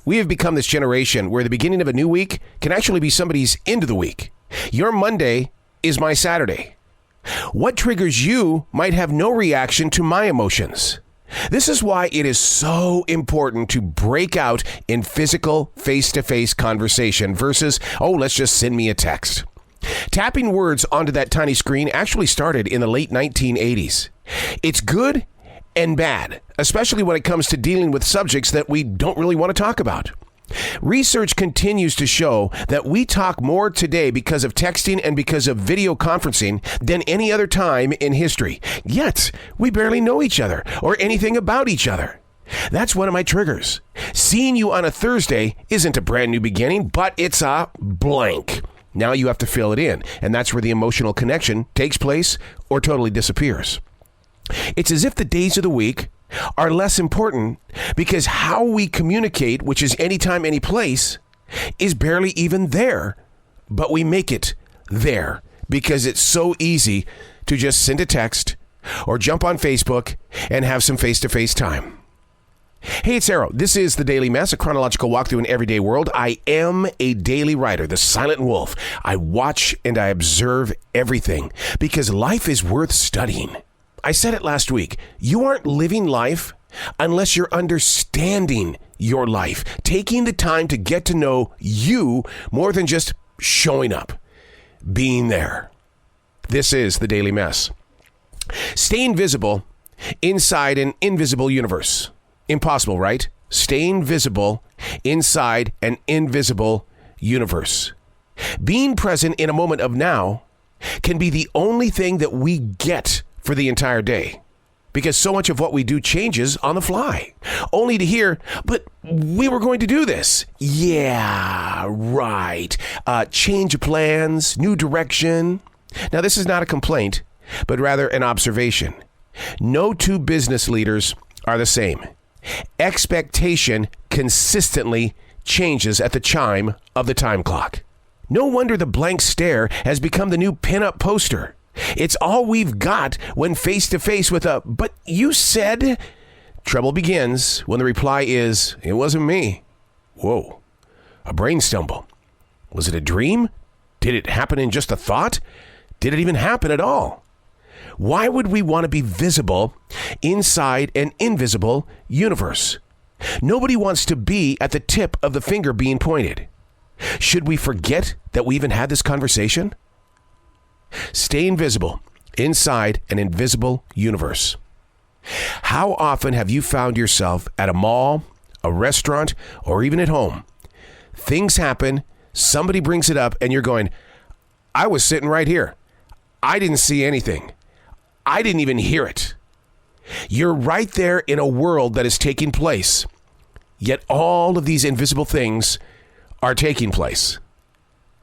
We have become this generation where the beginning of a new week can actually be somebody's end of the week. Your Monday is my Saturday. What triggers you might have no reaction to my emotions. This is why it is so important to break out in physical, face-to-face conversation versus, let's just send me a text. Tapping words onto that tiny screen actually started in the late 1980s. It's good and bad, especially when it comes to dealing with subjects that we don't really want to talk about. Research continues to show that we talk more today because of texting and because of video conferencing than any other time in history. Yet, we barely know each other or anything about each other. That's one of my triggers. Seeing you on a Thursday isn't a brand new beginning, but it's a blank. Now you have to fill it in, and that's where the emotional connection takes place or totally disappears. It's as if the days of the week are less important because how we communicate, which is anytime, any place, is barely even there. But we make it there because it's so easy to just send a text or jump on Facebook and have some face-to-face time. Hey, it's Arrow. This is The Daily Mess, a chronological walk through an everyday world. I am a daily writer, the silent wolf. I watch and I observe everything because life is worth studying. I said it last week. You aren't living life unless you're understanding your life, taking the time to get to know you more than just showing up, being there. This is The Daily Mess. Staying visible inside an invisible universe. Impossible, right? Staying visible inside an invisible universe. Being present in a moment of now can be the only thing that we get for the entire day, because so much of what we do changes on the fly, only to hear, but we were going to do this. Yeah, right. Change of plans, new direction. Now, this is not a complaint, but rather an observation. No two business leaders are the same. Expectation consistently changes at the chime of the time clock. No wonder the blank stare has become the new pinup poster. It's all we've got when face-to-face with a, but you said. Trouble begins when the reply is, it wasn't me. Whoa, a brain stumble. Was it a dream? Did it happen in just a thought? Did it even happen at all? Why would we want to be visible inside an invisible universe? Nobody wants to be at the tip of the finger being pointed. Should we forget that we even had this conversation? Stay invisible inside an invisible universe. How often have you found yourself at a mall, a restaurant, or even at home? Things happen, somebody brings it up, and you're going, I was sitting right here. I didn't see anything. I didn't even hear it. You're right there in a world that is taking place, yet all of these invisible things are taking place.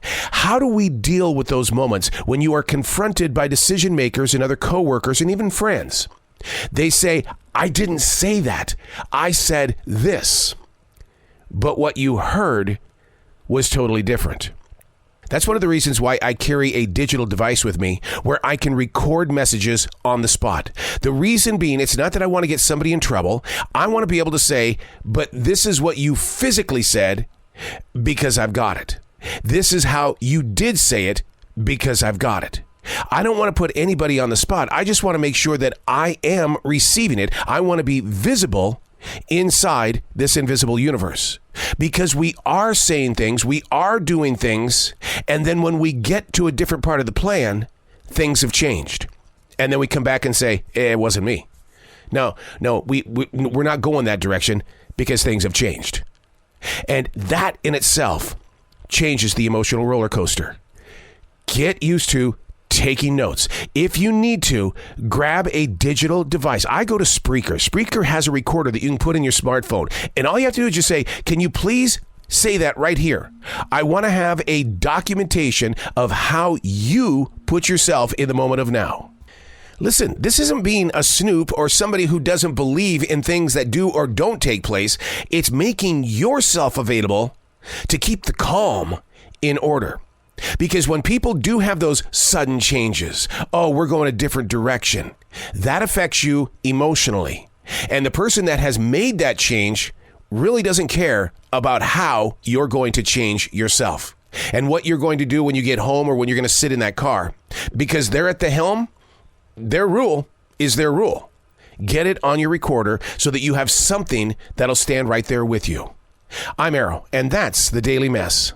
How do we deal with those moments when you are confronted by decision makers and other coworkers and even friends? They say, I didn't say that. I said this. But what you heard was totally different. That's one of the reasons why I carry a digital device with me where I can record messages on the spot. The reason being, it's not that I want to get somebody in trouble. I want to be able to say, but this is what you physically said because I've got it. This is how you did say it because I've got it. I don't want to put anybody on the spot. I just want to make sure that I am receiving it. I want to be visible inside this invisible universe because we are saying things, we are doing things, and then when we get to a different part of the plan, things have changed. And then we come back and say, it wasn't me. No, we're not going that direction because things have changed. And that in itself changes the emotional roller coaster. Get used to taking notes. If you need to, grab a digital device. I go to Spreaker. Spreaker has a recorder that you can put in your smartphone. And all you have to do is just say, can you please say that right here? I want to have a documentation of how you put yourself in the moment of now. Listen, this isn't being a snoop or somebody who doesn't believe in things that do or don't take place. It's making yourself available to keep the calm in order. Because when people do have those sudden changes, we're going a different direction, that affects you emotionally. And the person that has made that change really doesn't care about how you're going to change yourself and what you're going to do when you get home or when you're going to sit in that car. Because they're at the helm, their rule is their rule. Get it on your recorder so that you have something that'll stand right there with you. I'm Arrow, and that's the Daily Mess.